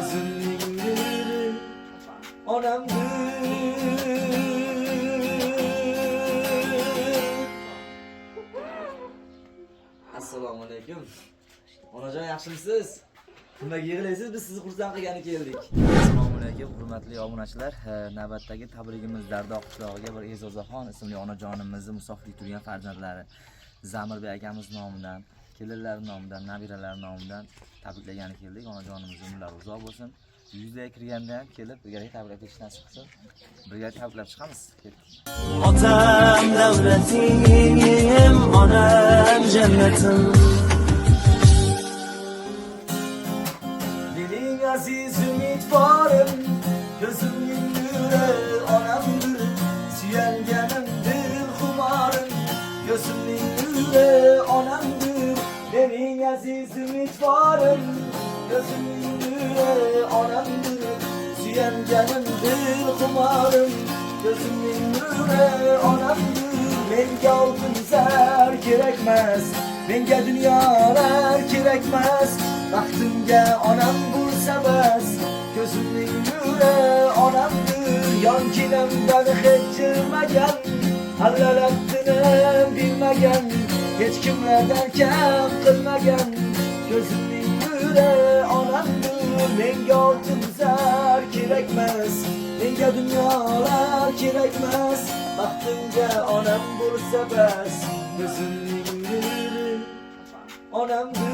gözümün nuru onamdır. Assalomu alaykum. Onajon, yaxshimisiz? Nimaga yig'laysiz? Biz sizni xursand qilgani keldik. Assalomu alaykum, hurmatli obunachilar. Navbatdagi tabrigimiz Dardoq qishlog'iga bir E'zozaxon ismli onajonimizni musofirlik turgan farzandlari Zamirbek akamiz nomidan, kelinlari nomidan, nabiralari nomidan tabriklagani keldik. Onajonimiz umrlari uzoq bo'lsin. Yuzga kirganda ham kelib birgalikda tabriklab etish nasib qilsin. Birgalikda tabriklab chiqamiz. Otam davlatim, onam jannatim. Diling aziz umidvorim, gözümün nuri onamdir. Suyanganim dil xumorim, gözümün nuri onamdir. Diling aziz umidvorim, gözümün nuri onamdir. Suyanganim dil xumorim, gözümün nuri onamdir. Menga oltin zar kerakmas, menga dunyolar kerakmas. Baxtimga onam bo'lsa bas, ko'zimning nuri onamdir. Yonginamdan hech jilmagan, allalatdinim bilmagan, hech kimlardan kam qilmagan. Ko'zimning nuri onamdir. Menga oltin zar kerakmas, menga dunyolar kerakmas. Baxtimga onam bo'lsa bas, ko'zimning nuri onamdir.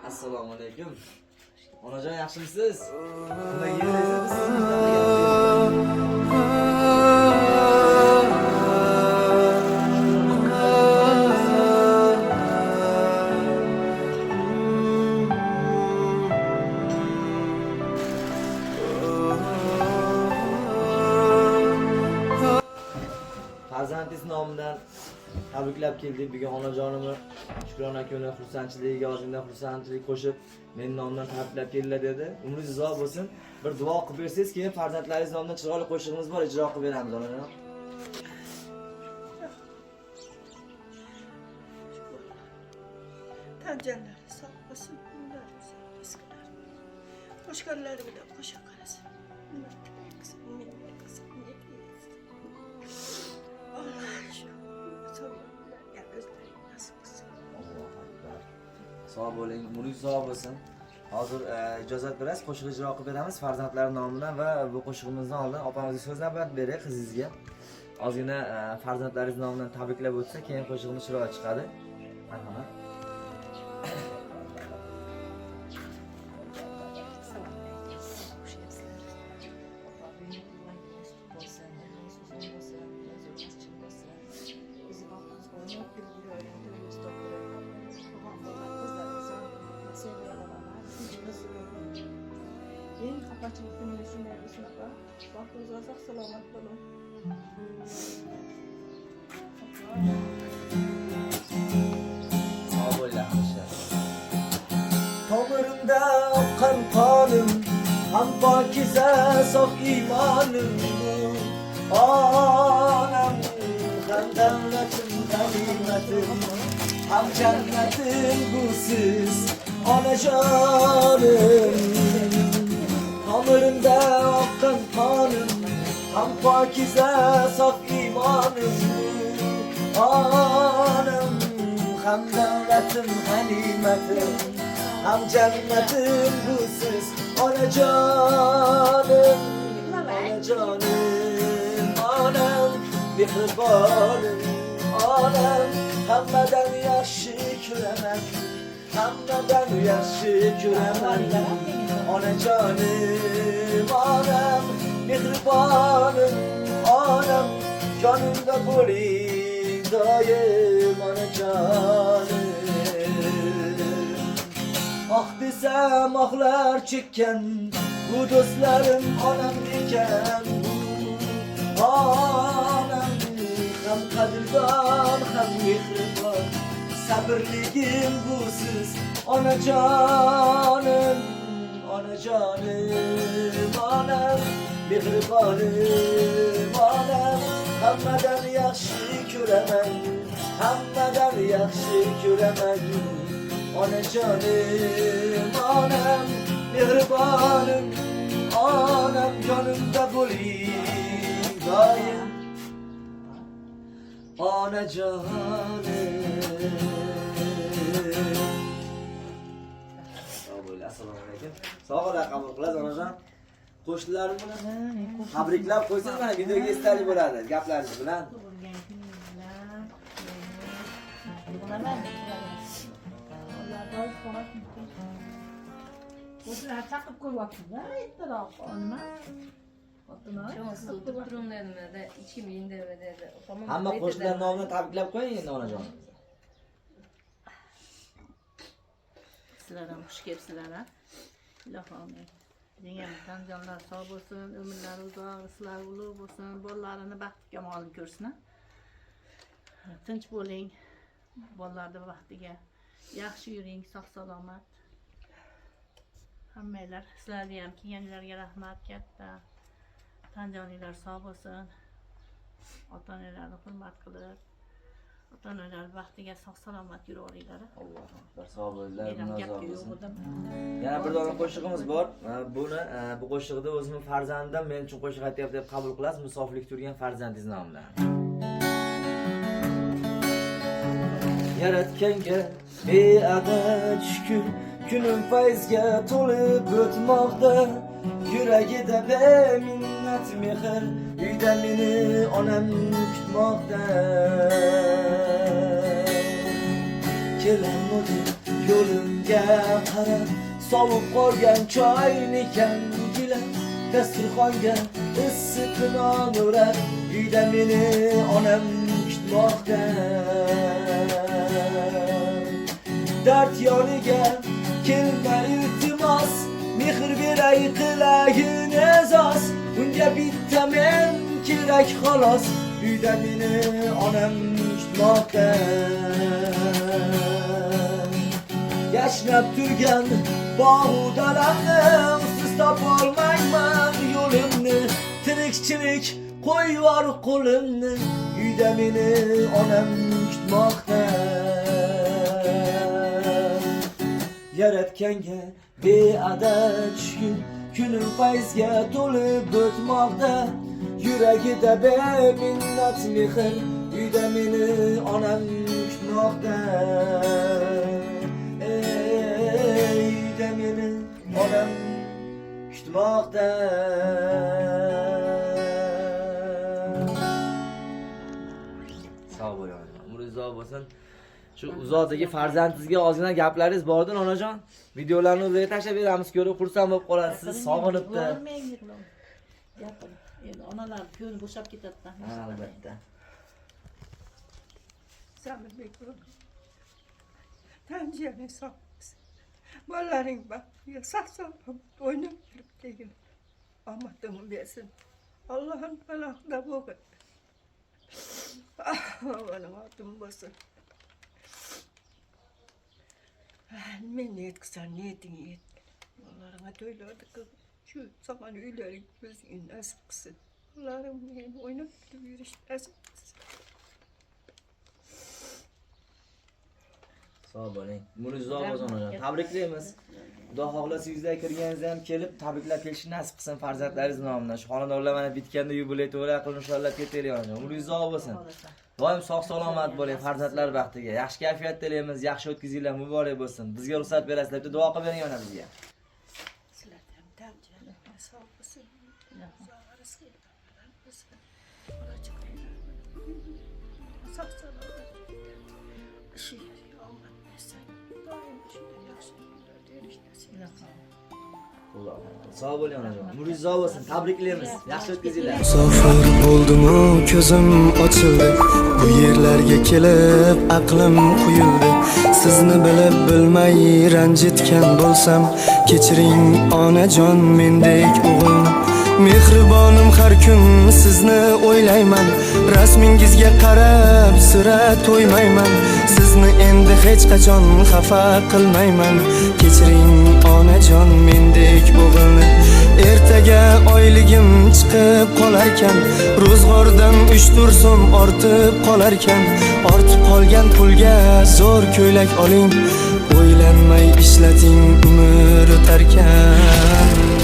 Assalomu alaykum. Onajon, yaxshimisiz? Nimaga yig'laysiz? Biz sizni xursand qilgani farzandingiz nomidan tabriklab keldik. Bugun onajonimni Shukrona kuni xursandchiligiga ozgina xursandchilik qo'shib men nomidan tabriklab keldilar dedi. Umringiz uzoq bo'lsin. Bir duo qilib bersangiz, keyin farzandlaringiz nomidan chiroyli qo'shig'imiz bor, ijro qilib beramiz onajon. Tancanları sağ olsun, bunlar güzel eskiler. Qo'shganlari bilan qo'sha qarasin. Nima kızım, ne Allah shu sonlarga o'zlaring nasib qilsin. Allohu akbar. Sog' bo'ling, umringiz uzoq bo'lsin. Hozir ijozat berasiz, qo'shiq ijro qilib beramiz farzandlar nomidan va bu qo'shig'imizdan oldin opamizga so'z navbat beray qizingizga. Ozgina farzandlaringiz nomidan tabriklab o'tsa, keyin qo'shig'imiz chiroyli chiqadi. Marhamat. Eng xafachilik kuni shunday bo'lsin-ku. Vaqtingiz olsa salomat bo'ling. Sog' bo'linglar. Tomirimda oqqan qonim, ham pokiza sof imonim. Onam, ham davlatim, g'animatim, ham jannatim busiz onajonim. Tomirimda oqqan qonim, ham pokiza sof imonim. Onam, ham davlatim, g'animatim, ham jannatim busiz onajonim. Onajonim, onam, mehribonim, onam, hammadan yaxshi ko'raman, hammadan yaxshi ko'raman. Onajonim, onam, mehribonim, onam, jonimda bo'ling doim onajonim. Oh desam ohlar chekkan bu do'stlarim onam ekan. Onam ham qadrdon, ham mehribon, sabrligim busiz onajonim. Onajonim, onam, mehribonim, onam, hammadan yaxshi ko'raman. hammadan yaxshi ko'raman. Onajonim, onam, mehribonim, onam yonimda bo'ling doim. Onajonim. Assalomu alaykum. Sog'lar qabul qilasiz onajon. Qo'shnilarim bilan tabriklab qo'ysangiz mana videoga esdalik bo'ladi gaplaringiz bilan. O'zlar chaqib qo'yapsiz-a, ertaroq nima? Siz o'tirib turing dedi, ichim endi dedi. Hamma qo'shnilar nomidan tabriklab qo'ying endi onajon. Sizlar ham xush kelibsizlar-a. Ilohim. Yengamizdan jonlar sog' bo'lsin, umrlari uzoq, sizlar ulug' bo'lsin, bolalarini baxti kamolini ko'rsin. Tinch bo'ling. Bolalarni baxtiga yaxshi yuring, sog' salomat. Hammanglar, sizlarga ham kelganlarga rahmat katta. Tanjoninglar sog' bo'lsin. Ota-onalarni hurmat qilib, ota-onalar baxtiga sog' salomat yuraveringlar. Alloh akbar. Sog' bo'linglar, Men ham munozob gapga yo'q bo'lsin. edim. Yana bir dona qo'shig'imiz bor. Bu qo'shig'ida o'zimning farzandim men uchun qo'shiq aytyapti deb qabul qilasiz. Musofirlik turgan farzandingiz nomidan. Yaratganga beadad shukr, kunim fayzga to'lib o'tmoqda. Yuragida beminnat mehr, uyda meni onam kutmoqda. Kelamudi yo'limga qarab, sovib qolgan choynikan gilam, dasturxonga issiq non urar, uyda meni onam kutmoqda. Dard yoniga kelma iltimos, mehr beray qilayin e'zoz, unga bitta men kerak xolos, uyda meni onam kutmoqda. Yashnab turgan bog' dalamni siz topolmayman yo'limni, tirikchilik qo'yyor qo'limni, uyda meni onam kutmoqda. Yaratganga beadad shukr, kunim fayzga to'lib o'tmoqda. Yuragida beminnat mehr, uyda meni onam kutmoqda. Uyda meni onam kutmoqda. Sog' bo'ling, umringiz uzoq bo'lsin. Shu uzoqdagi farzandingizga ozgina gaplaringiz bordan onajon. Videolarni o'ziga tashlab beramiz, ko'rib xursand bo'lib qolasiz. Siz sog'inibdi. Gapir. Endi onalar ko'ngli bo'shab ketadi. Albatta. Zamirbek tanjiyaning sog' bo'lsin. Bolalaring baxtiga sog'-salomat o'ynab yurib tegin. Omadini bersin. Allohim panohida bo'lgin. Omadim bo'lsin. Men yetkizsam niyeting yetdi. Onlarga to'ylardi qilib, shu zaman uylaring o'zing nasib qilsin. Ularım meni o'ynab yurish nasib qilsin. Sog' bo'ling. Umringiz uzoq bo'lsin onajon. Tabriklaymiz. Xudo xohlasa yuzga kirganingizda ham kelib tabriklab kelishni nasib qilsin farzandlaringiz nomidan. Shu xonadonlar mana bitganda yubiley to'g'ri qilib inshaalloh ketaylik onajon. Umringiz uzoq bo'lsin. Doim sog' salomat bo'ling farzandlar baxtiga. Yaxshi kayfiyat tilaymiz, yaxshi o'tkazinglar, muborak bo'lsin. Bizga ruxsat berasizlar deb duo qilib bering ona bizga. Sizlarga ham tanjiyaning sog' bo'lsin. Sog'-salomat. Ishingizga omad bersin. Doim shunday yaxshi kunlarda erishasizlar. Sog' bo'ling onajon. Umringiz uzoq bo'lsin. Tabriklaymiz. Yaxshi o'tkazinglar. Musofir bo'ldim-u, ko'zim ochildi. Bu yerlarga kelib aqlim quyildi. Sizni bilib bilmay ranjitgan bo'lsam, kechiring onajon mendek o'g'il. Mehribonim har kun sizni o'ylayman. Rasmingizga qarab sira to'ymayman. Sizni endi hech qachon xafa qilmayman. Kechiring onajon mendek o'g'ilni. Ertaga oyligim chiqib qolarkan, ro'zg'ordan 3-4 so'm ortib qolarkan, ortib qolgan pulga zo'r ko'ylak oling. O'ylanmay ishlating, umr o'tarkan.